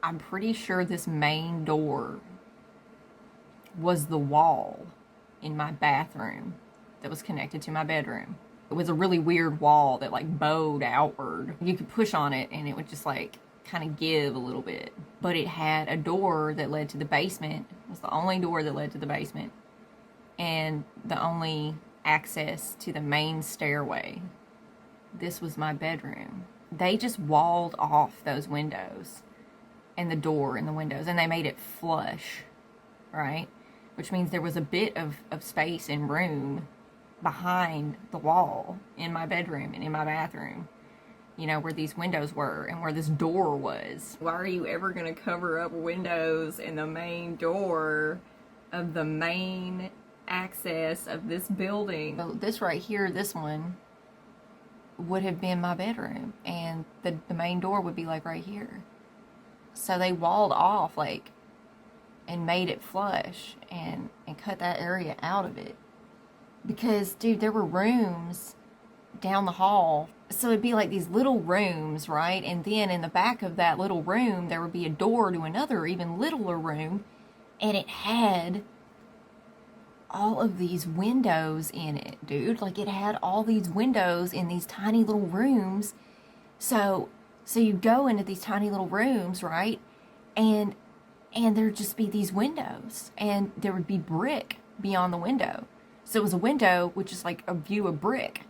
I'm pretty sure this main door was the wall in my bathroom that was connected to my bedroom. It was a really weird wall that like bowed outward. You could push on it and it would just like kind of give a little bit. But it had a door that led to the basement. It was the only door that led to the basement and the only access to the main stairway. This was my bedroom. They just walled off those windows and the door and the windows, and they made it flush, right? Which means there was a bit of space and room behind the wall in my bedroom and in my bathroom, you know, where these windows were and where this door was. Why are you ever going to cover up windows and the main door of the main access of this building? So this right here, this one, would have been my bedroom, and the main door would be like right here. So they walled off like and made it flush and cut that area out of it. Because, dude, there were rooms down the hall. So it'd be like these little rooms, right? And then in the back of that little room, there would be a door to another, even littler room. And it had all of these windows in it, dude. Like, it had all these windows in these tiny little rooms. So you go into these tiny little rooms, right? And there'd just be these windows, and there would be brick beyond the window. So it was a window with just like a view of brick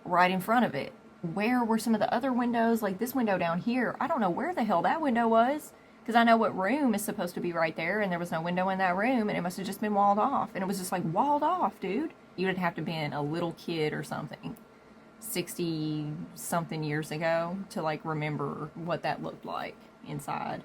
right in front of it. Where were some of the other windows? Like this window down here, I don't know where the hell that window was, because I know what room is supposed to be right there, and there was no window in that room, and it must have just been walled off. And it was just like walled off, dude. You would have to have been a little kid or something 60 something years ago to like remember what that looked like inside.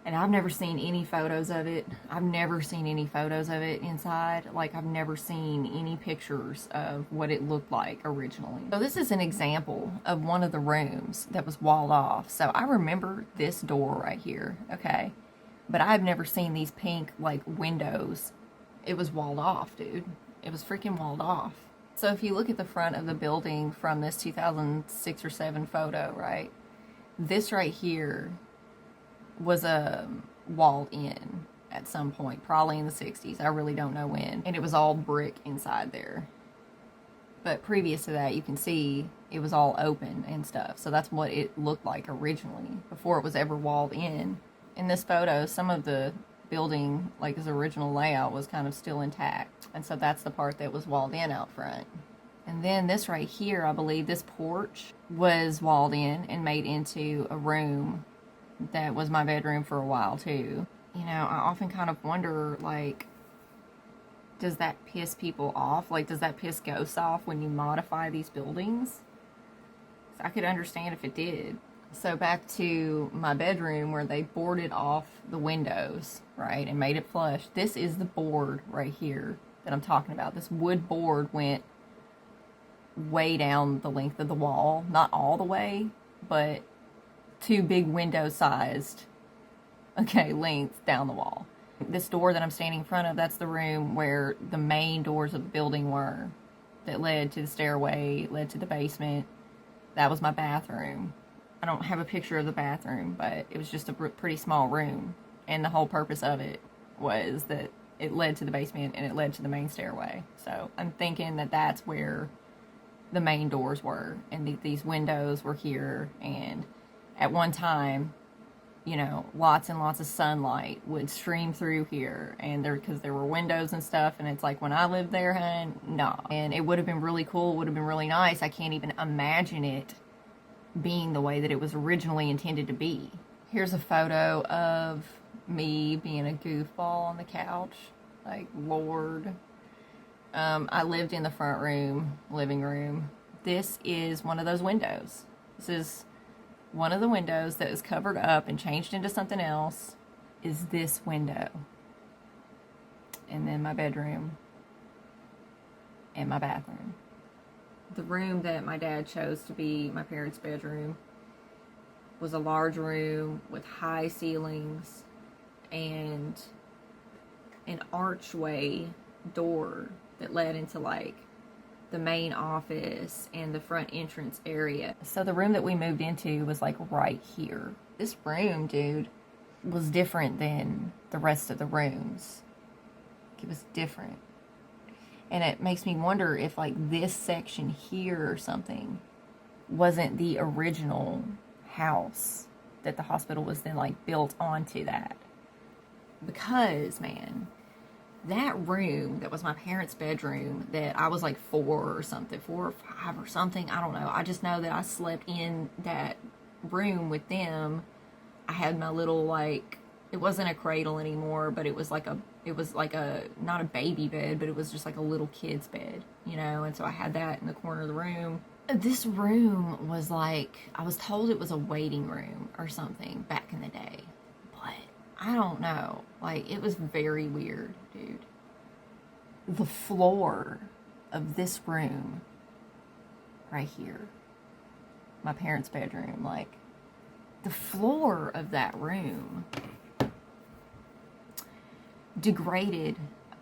And I've never seen any photos of it. I've never seen any photos of it inside. Like, I've never seen any pictures of what it looked like originally. So this is an example of one of the rooms that was walled off. So I remember this door right here, okay? But I've never seen these pink, like, windows. It was walled off, dude. It was freaking walled off. So if you look at the front of the building from this 2006 or 7 photo, right? This right here was walled in at some point, probably in the 60s. I really don't know when. And it was all brick inside there. But previous to that, you can see it was all open and stuff. So that's what it looked like originally, before it was ever walled in. In this photo, some of the building, like its original layout, was kind of still intact. And so that's the part that was walled in out front. And then this right here, I believe this porch was walled in and made into a room that was my bedroom for a while too. You know, I often kind of wonder, like, does that piss people off? Like, does that piss ghosts off when you modify these buildings? I could understand if it did. So back to my bedroom where they boarded off the windows, right, and made it flush. This is the board right here that I'm talking about. This wood board went way down the length of the wall. Not all the way, but 2 big window sized, okay, lengths down the wall. This door that I'm standing in front of, that's the room where the main doors of the building were, that led to the stairway, led to the basement. That was my bathroom. I don't have a picture of the bathroom, but it was just a pretty small room, and the whole purpose of it was that it led to the basement and it led to the main stairway. So I'm thinking that that's where the main doors were, and these windows were here, and at one time, you know, lots and lots of sunlight would stream through here, and because there were windows and stuff, and it's like, when I lived there, hun, nah. And it would have been really cool, it would have been really nice. I can't even imagine it being the way that it was originally intended to be. Here's a photo of me being a goofball on the couch. Like, Lord. I lived in the front room, living room. This is one of those windows. This is one of the windows that is covered up and changed into something else, is this window. And then my bedroom and my bathroom. The room that my dad chose to be my parents' bedroom was a large room with high ceilings and an archway door that led into like the main office and the front entrance area. So the room that we moved into was like right here. This room, dude, was different than the rest of the rooms. It was different. And it makes me wonder if like this section here or something wasn't the original house that the hospital was then like built onto that. Because, man, that room that was my parents' bedroom that I was like 4 or 5 or something, I don't know. I just know that I slept in that room with them. I had my little, like, it wasn't a cradle anymore, but it was like a, not a baby bed, but it was just like a little kid's bed, you know? And so I had that in the corner of the room. This room was like, I was told it was a waiting room or something back in the day, but I don't know. Like, it was very weird, dude. The floor of this room right here, my parents' bedroom, like, the floor of that room degraded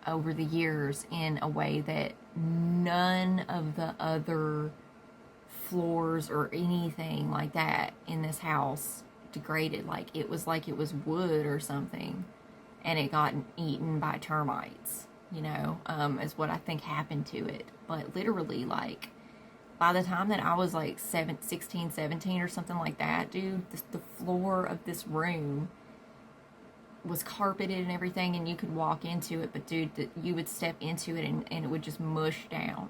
over the years in a way that none of the other floors or anything like that in this house degraded. Like it was wood or something, and it got eaten by termites, you know, is what I think happened to it. But literally, like, by the time that I was like 16, 17 or something like that, dude, the floor of this room was carpeted and everything, and you could walk into it, but dude, you would step into it and it would just mush down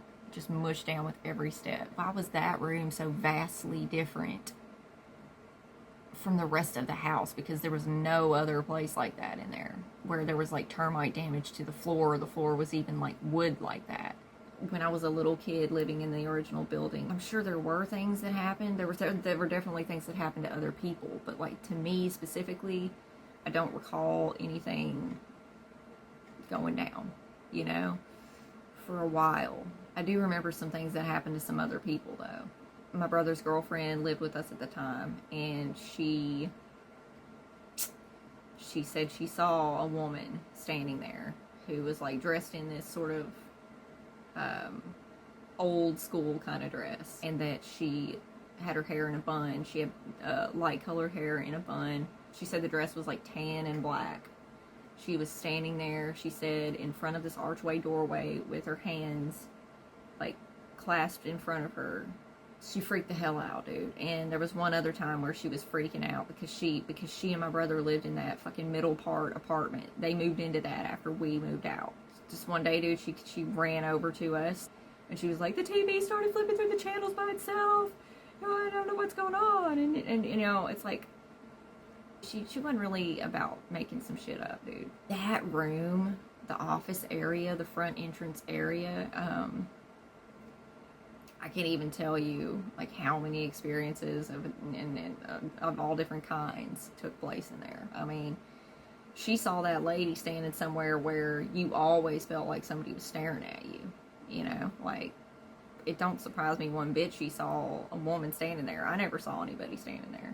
with every step. Why was that room so vastly different from the rest of the house? Because there was no other place like that in there where there was like termite damage to the floor, or the floor was even like wood like that. When I was a little kid living in the original building, I'm sure there were things that happened. There were definitely things that happened to other people, but like to me specifically, I don't recall anything going down, you know, for a while. I do remember some things that happened to some other people, though. My brother's girlfriend lived with us at the time, and she said she saw a woman standing there who was like dressed in this sort of old school kind of dress, and that she had her hair in a bun. She had light colored hair in a bun. She said the dress was like tan and black. She was standing there, she said, in front of this archway doorway with her hands like clasped in front of her. She freaked the hell out, dude. And there was one other time where she was freaking out because she and my brother lived in that fucking middle part apartment. They moved into that after we moved out. Just one day, dude, she ran over to us and she was like, the TV started flipping through the channels by itself. Oh, I don't know what's going on. And you know, it's like, she wasn't really about making some shit up, dude. That room, the office area, the front entrance area, I can't even tell you like how many experiences of all different kinds took place in there. I mean, she saw that lady standing somewhere where you always felt like somebody was staring at you, you know, like, it don't surprise me one bit she saw a woman standing there. I never saw anybody standing there,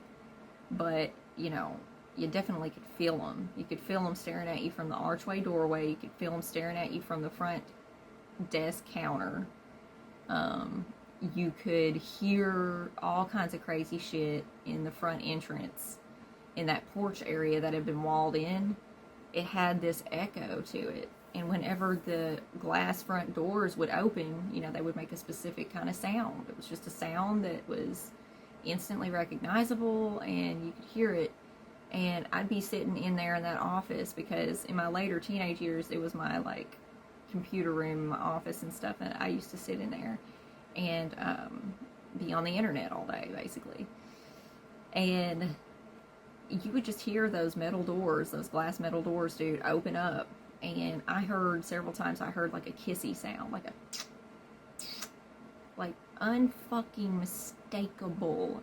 but you know, you definitely could feel them. You could feel them staring at you from the archway doorway. You could feel them staring at you from the front desk counter. You could hear all kinds of crazy shit in the front entrance, in that porch area that had been walled in. It had this echo to it. And whenever the glass front doors would open, you know, they would make a specific kind of sound. It was just a sound that was instantly recognizable, and you could hear it. And I'd be sitting in there in that office, because in my later teenage years, it was my like computer room, my office and stuff, and I used to sit in there and be on the internet all day, basically. And you would just hear those metal doors, those glass metal doors, dude, open up. And I heard several times, I heard like a kissy sound, like unfucking mistakable,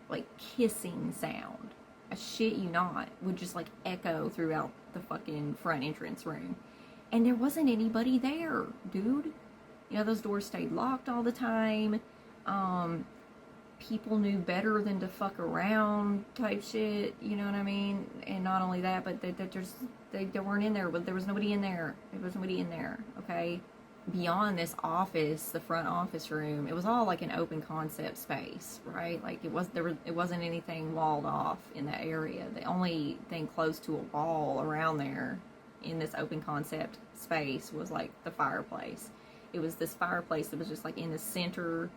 like kissing sound. I shit you not, would just like echo throughout the fucking front entrance room. And there wasn't anybody there, dude. You know, those doors stayed locked all the time. People knew better than to fuck around type shit, you know what I mean? And not only that, but they weren't in there. There was nobody in there. There was nobody in there, okay? beyond this office, the front office room, it was all like an open concept space, right? Like it wasn't anything walled off in that area. The only thing close to a wall around there in this open concept space was like the fireplace. It was this fireplace that was just like in the center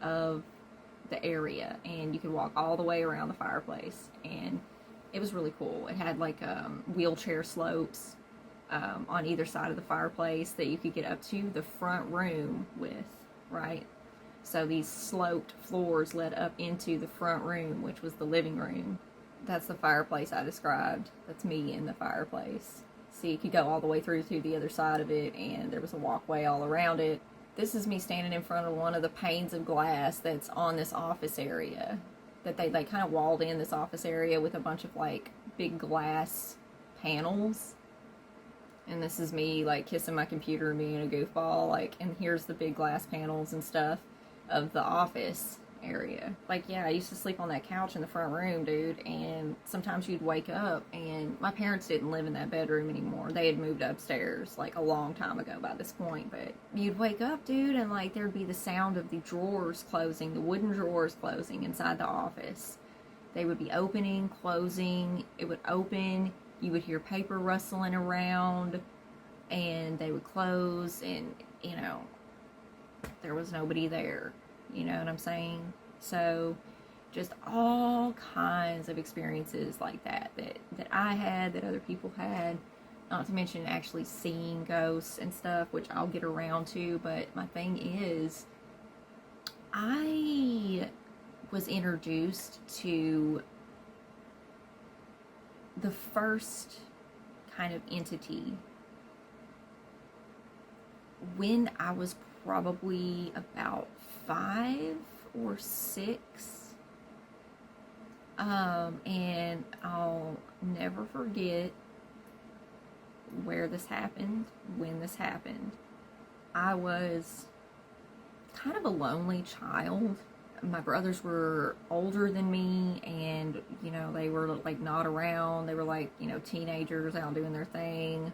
of the area, and you could walk all the way around the fireplace, and it was really cool. It had like wheelchair slopes on either side of the fireplace that you could get up to the front room with, right? So these sloped floors led up into the front room, which was the living room. That's the fireplace I described. That's me in the fireplace. See, you could go all the way through to the other side of it, and there was a walkway all around it. This is me standing in front of one of the panes of glass that's on this office area. That they kind of walled in this office area with a bunch of like big glass panels. And this is me like kissing my computer and being a goofball, like, and here's the big glass panels and stuff of the office area. Like, yeah, I used to sleep on that couch in the front room, dude, and sometimes you'd wake up, and my parents didn't live in that bedroom anymore. They had moved upstairs like a long time ago by this point, but you'd wake up, dude, and like there'd be the sound of the drawers closing, the wooden drawers closing inside the office. They would be opening, closing, it would open, you would hear paper rustling around, and they would close, and, you know, there was nobody there. You know what I'm saying? So, just all kinds of experiences like that I had, that other people had. Not to mention actually seeing ghosts and stuff, which I'll get around to. But my thing is, I was introduced to the first kind of entity when I was probably about 5 or 6. And I'll never forget where this happened, when this happened. I was kind of a lonely child. My brothers were older than me, and, you know, they were like not around. They were like, you know, teenagers out doing their thing.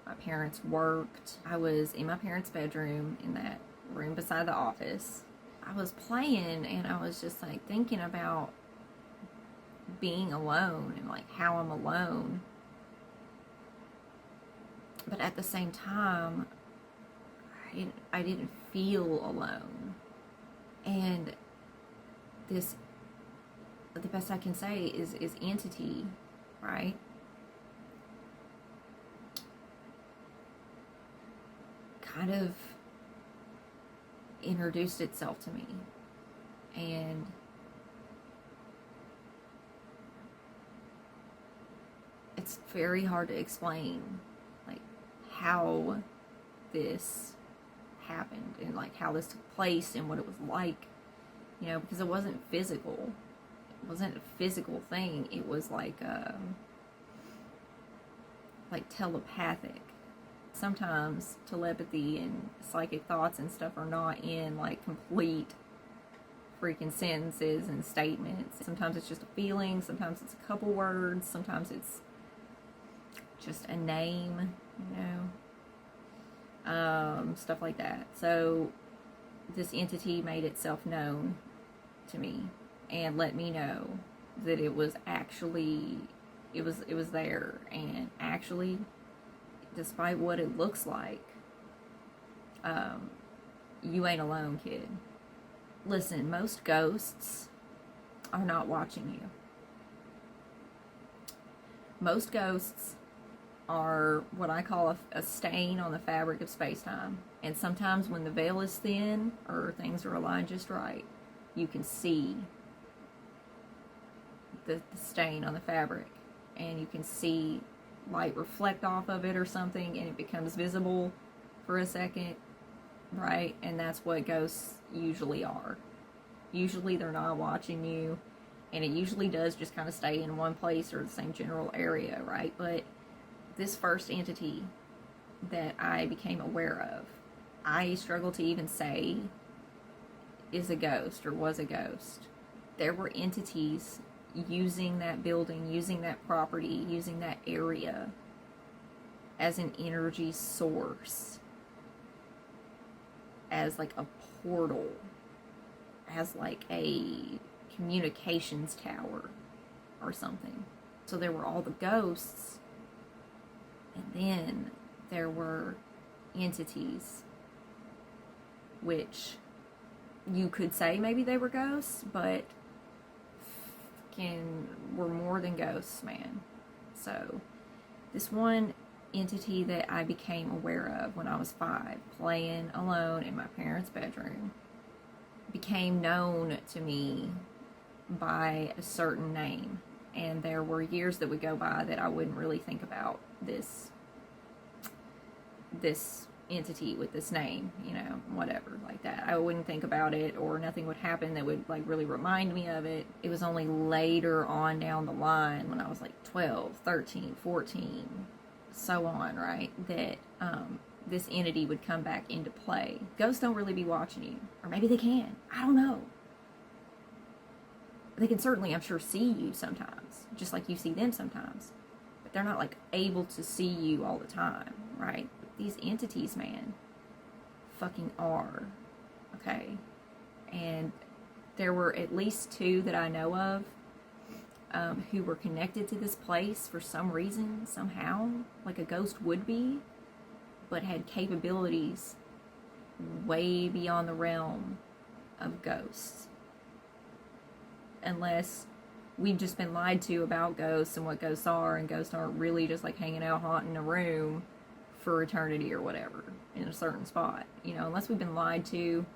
My parents worked. I was in my parents' bedroom in that room beside the office. I was playing, and I was just like thinking about being alone and like how I'm alone. But at the same time, I didn't feel alone. And this, the best I can say is entity, right? Kind of introduced itself to me, and it's very hard to explain like how this happened and like how this took place and what it was like, you know, because it wasn't physical. It wasn't a physical thing. It was like telepathic. Sometimes telepathy and psychic thoughts and stuff are not in like complete freaking sentences and statements. Sometimes it's just a feeling, sometimes it's a couple words, sometimes it's just a name, you know, stuff like that. So this entity made itself known to me and let me know that it was actually, it was there, and actually, despite what it looks like, you ain't alone, kid. Listen, most ghosts are not watching you. Most ghosts are what I call a stain on the fabric of space-time. And sometimes when the veil is thin or things are aligned just right, you can see the stain on the fabric, and you can see light reflect off of it or something, and it becomes visible for a second, right? And that's what ghosts usually are. Usually they're not watching you, and it usually does just kind of stay in one place or the same general area, right? But this first entity that I became aware of, I struggle to even say is a ghost or was a ghost. There were entities using that building, using that property, using that area as an energy source. as like a portal, as like a communications tower or something. So there were all the ghosts, and then there were entities, which you could say maybe they were ghosts, but were more than ghosts, man. So this one entity that I became aware of when I was 5, playing alone in my parents' bedroom, became known to me by a certain name. And there were years that would go by that I wouldn't really think about this entity with this name, you know, whatever, like that. I wouldn't think about it, or nothing would happen that would like really remind me of it. It was only later on down the line, when I was like 12, 13, 14, so on, right, that this entity would come back into play. Ghosts don't really be watching you, or maybe they can. I don't know. They can certainly, I'm sure, see you sometimes, just like you see them sometimes. But they're not like able to see you all the time, right? These entities, man, fucking are. Okay? And there were at least 2 that I know of who were connected to this place for some reason, somehow, like a ghost would be, but had capabilities way beyond the realm of ghosts. Unless we've just been lied to about ghosts and what ghosts are, and ghosts aren't really just like hanging out haunting a room for eternity or whatever in a certain spot, you know, unless we've been lied to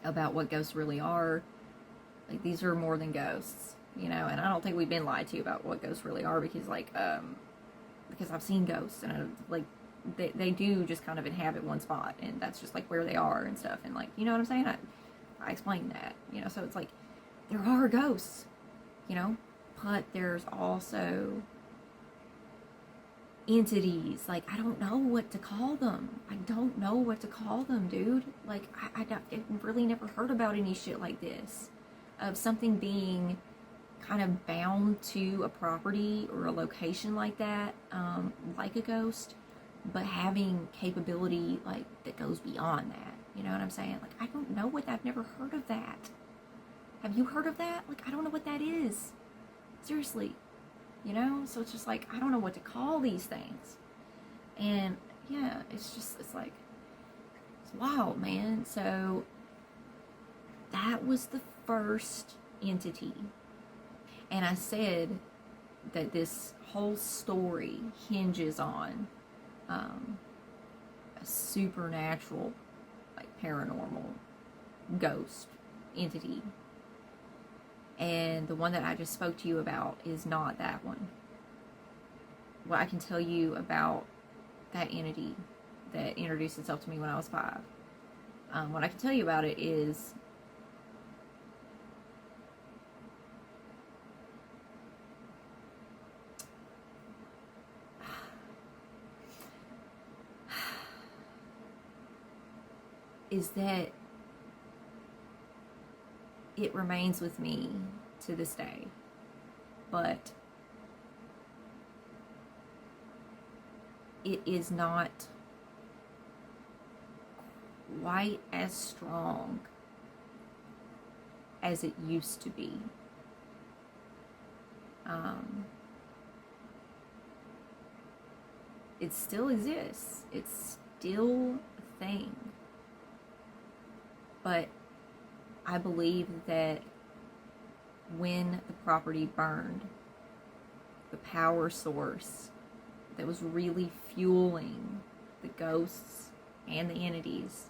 about what ghosts really are. Like, these are more than ghosts, you know, and I don't think we've been lied to about what ghosts really are, because like because I've seen ghosts, and like they do just kind of inhabit one spot, and that's just like where they are and stuff, and like, you know what I'm saying, I explained that, you know. So it's like, there are ghosts, you know, but there's also entities. Like, I don't know what to call them. I don't know what to call them, dude. Like, I've really never heard about any shit like this, of something being kind of bound to a property or a location like that, like a ghost, but having capability like that goes beyond that. You know what I'm saying? Like, I don't know what, I've never heard of that. Have you heard of that? Like, I don't know what that is. Seriously. You know? So it's just like, I don't know what to call these things. And yeah, it's like, it's wild, man. So that was the first entity. And I said that this whole story hinges on a supernatural, like paranormal ghost entity. And the one that I just spoke to you about is not that one. What I can tell you about that entity that introduced itself to me when I was 5, what I can tell you about it is that it remains with me to this day, but it is not quite as strong as it used to be. It still exists. It's still a thing. But I believe that when the property burned, the power source that was really fueling the ghosts and the entities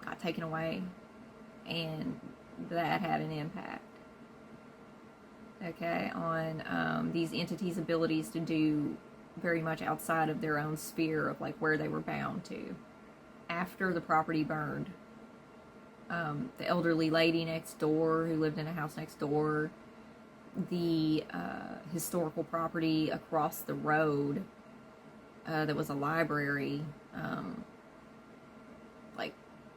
got taken away, and that had an impact, okay, on these entities' abilities to do very much outside of their own sphere of like where they were bound to. After the property burned, the elderly lady next door who lived in a house next door, the historical property across the road that was a library, like,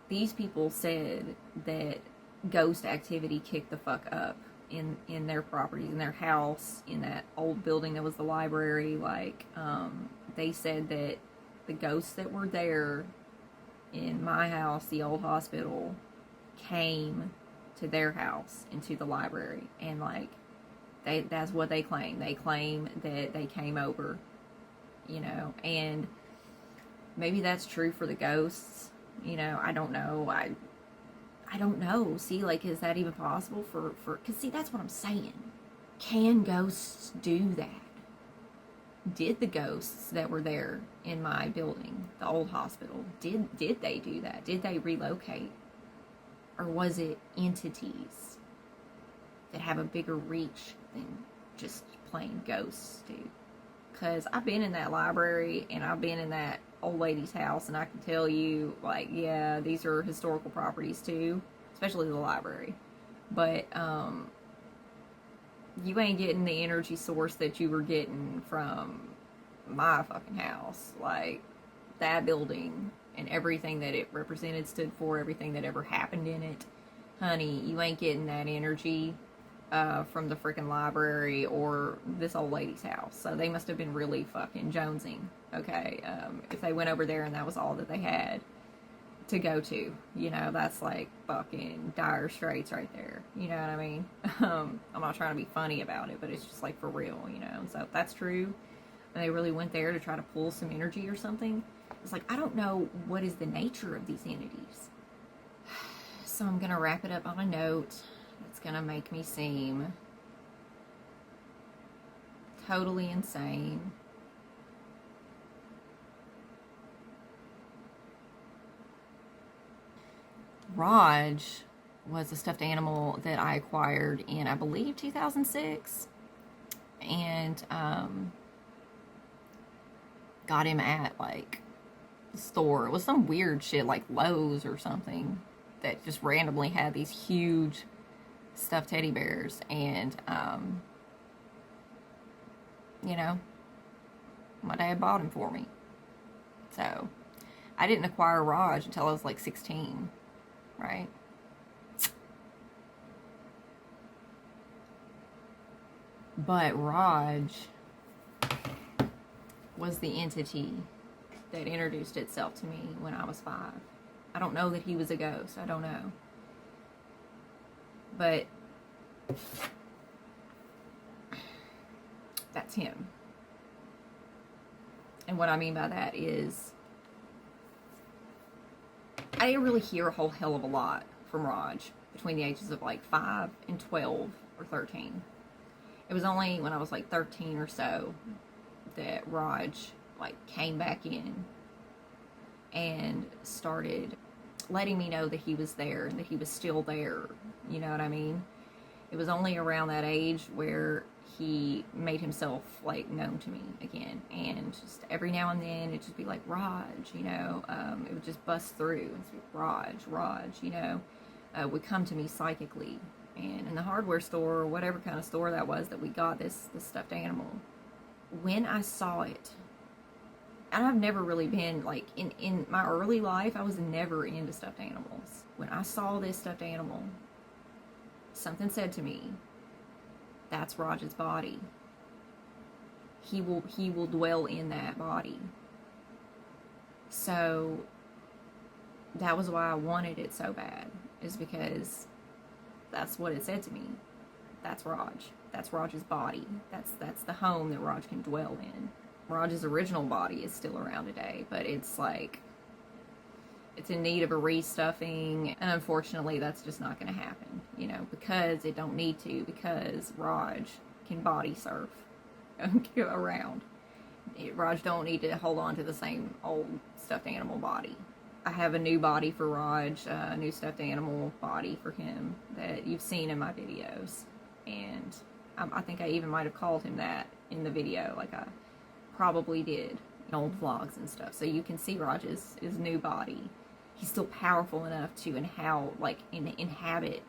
these people said that ghost activity kicked the fuck up in their properties, in their house, in that old building that was the library. Like, they said that the ghosts that were there in my house, the old hospital, came to their house into the library, and like that's what they claim. They claim that they came over, you know, and maybe that's true for the ghosts, you know. I don't know. I don't know. See, like, is that even possible because see, that's what I'm saying. Can ghosts do that? Did the ghosts that were there in my building, the old hospital, did they do that? Did they relocate? Or was it entities that have a bigger reach than just plain ghosts do? Because I've been in that library and I've been in that old lady's house, and I can tell you, like, yeah, these are historical properties too, especially the library. But you ain't getting the energy source that you were getting from my fucking house. Like, that building and everything that it represented, stood for, everything that ever happened in it, honey, you ain't getting that energy from the freaking library or this old lady's house. So they must have been really fucking jonesing, okay, if they went over there and that was all that they had to go to, you know. That's like fucking dire straits right there, you know what I mean? I'm not trying to be funny about it, but it's just like for real, you know. So if that's true, and they really went there to try to pull some energy or something, it's like, I don't know what is the nature of these entities. So I'm gonna wrap it up on a note that's gonna make me seem totally insane. Raj was a stuffed animal that I acquired in, I believe, 2006. And got him at, like, the store. It was some weird shit, like Lowe's or something, that just randomly had these huge stuffed teddy bears. And, you know, my dad bought him for me. So, I didn't acquire Raj until I was like 16. Right? But Raj was the entity that introduced itself to me when I was 5. I don't know that he was a ghost. I don't know. But that's him. And what I mean by that is, I didn't really hear a whole hell of a lot from Raj between the ages of like 5 and 12 or 13. It was only when I was like 13 or so that Raj like came back in and started letting me know that he was there and that he was still there. You know what I mean? It was only around that age where he made himself like known to me again, and just every now and then it'd just be like, Raj, you know. It would just bust through and say, Raj, you know, would come to me psychically. And in the hardware store, or whatever kind of store that was that we got this stuffed animal, when I saw it, and I've never really been like, in my early life, I was never into stuffed animals. When I saw this stuffed animal, something said to me, that's Raj's body. He will dwell in that body. So that was why I wanted it so bad, is because that's what it said to me. That's Raj. That's Raj's body. That's the home that Raj can dwell in. Raj's original body is still around today, but it's like, it's in need of a restuffing, and unfortunately that's just not going to happen, you know, because it don't need to, because Raj can body surf around. Raj don't need to hold on to the same old stuffed animal body. I have a new body for Raj, a new stuffed animal body for him that you've seen in my videos, and I think I even might have called him that in the video, like I probably did in old vlogs and stuff. So you can see Raj's new body. He's still powerful enough to inhabit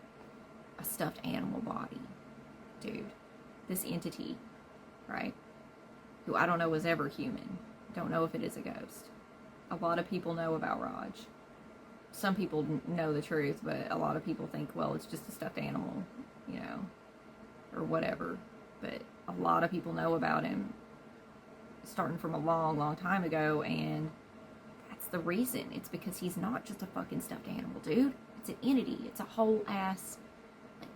a stuffed animal body. Dude, this entity, right, who I don't know was ever human. Don't know if it is a ghost. A lot of people know about Raj. Some people know the truth, but a lot of people think, well, it's just a stuffed animal, you know, or whatever. But a lot of people know about him starting from a long, long time ago, and the reason. It's because he's not just a fucking stuffed animal, dude. It's an entity. It's a whole ass, like,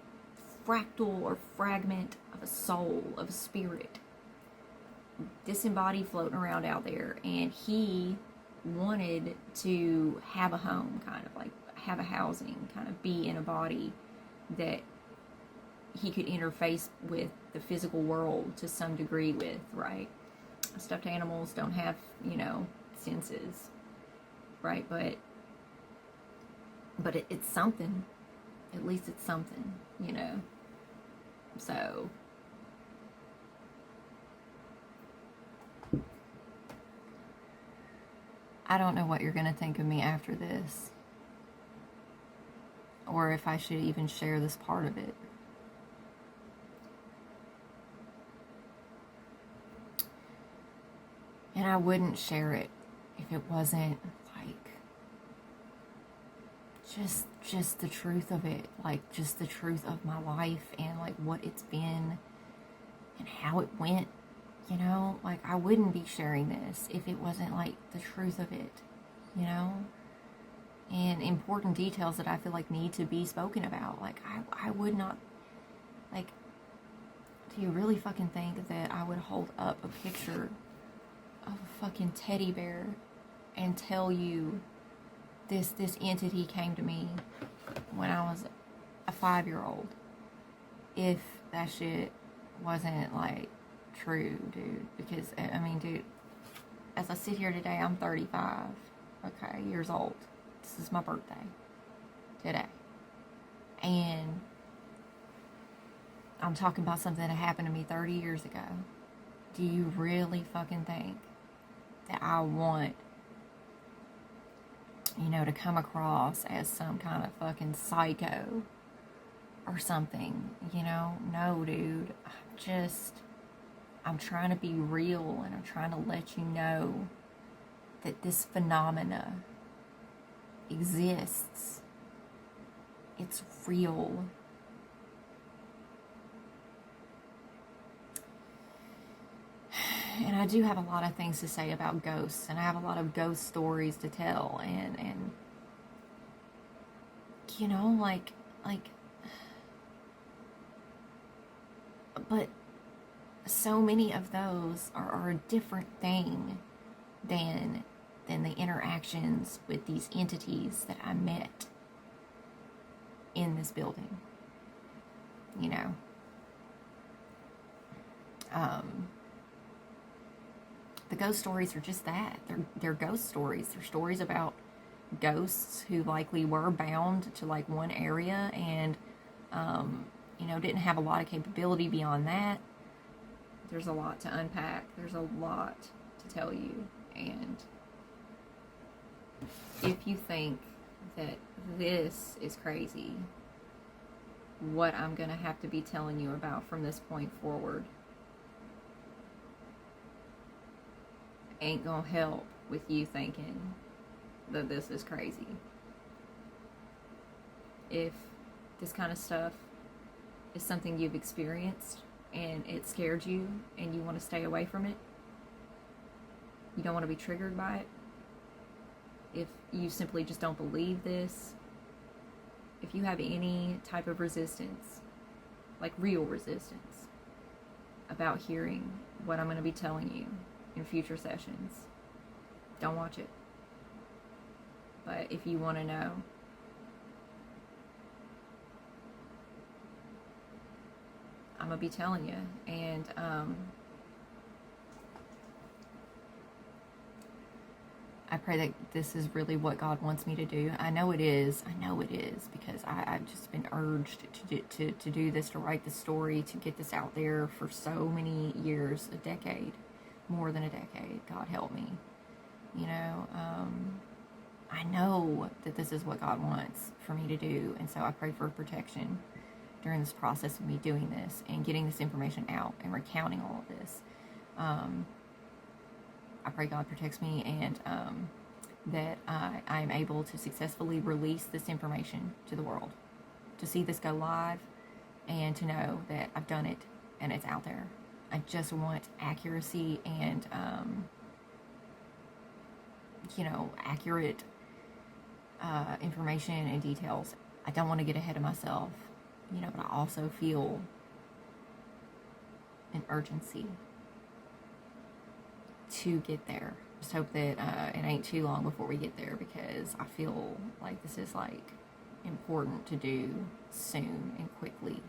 fractal or fragment of a soul, of a spirit, disembodied, floating around out there. And he wanted to have a home, kind of like have a housing, kind of be in a body that he could interface with the physical world to some degree with, right? Stuffed animals don't have, senses, right? But it's something. At least it's something, So I don't know what you're going to think of me after this, or if I should even share this part of it. And I wouldn't share it if it wasn't like just the truth of it, like just the truth of my life and like what it's been and how it went, like I wouldn't be sharing this if it wasn't like the truth of it, and important details that I feel like need to be spoken about. Like I would not, like, do you really fucking think that I would hold up a picture of a fucking teddy bear and tell you this entity came to me when I was a 5-year-old if that shit wasn't like true, dude? Because I mean, dude, as I sit here today, I'm 35, okay, years old. This is my birthday today, and I'm talking about something that happened to me 30 years ago. Do you really fucking think that I want, to come across as some kind of fucking psycho or something, No, dude. I'm trying to be real, and I'm trying to let you know that this phenomena exists. It's real. And I do have a lot of things to say about ghosts, and I have a lot of ghost stories to tell, and but so many of those are a different thing than the interactions with these entities that I met in this building, the ghost stories are just that. They're ghost stories. They're stories about ghosts who likely were bound to like one area and didn't have a lot of capability beyond that. There's a lot to unpack. There's a lot to tell you. And if you think that this is crazy, what I'm going to have to be telling you about from this point forward ain't gonna help with you thinking that this is crazy. If this kind of stuff is something you've experienced and it scared you and you want to stay away from it, you don't want to be triggered by it, if you simply just don't believe this, if you have any type of resistance, like real resistance, about hearing what I'm going to be telling you in future sessions, don't watch it. But if you want to know, I'm going to be telling you. And I pray that this is really what God wants me to do. I know it is. Because I've just been urged to do this, to write this story, to get this out there for so many years, a decade, more than a decade. God help me. I know that this is what God wants for me to do. And so I pray for protection during this process of me doing this and getting this information out and recounting all of this. I pray God protects me and that I am able to successfully release this information to the world, to see this go live and to know that I've done it and it's out there. I just want accuracy and accurate information and details. I don't want to get ahead of myself, but I also feel an urgency to get there. Just hope that it ain't too long before we get there, because I feel like this is like important to do soon and quickly.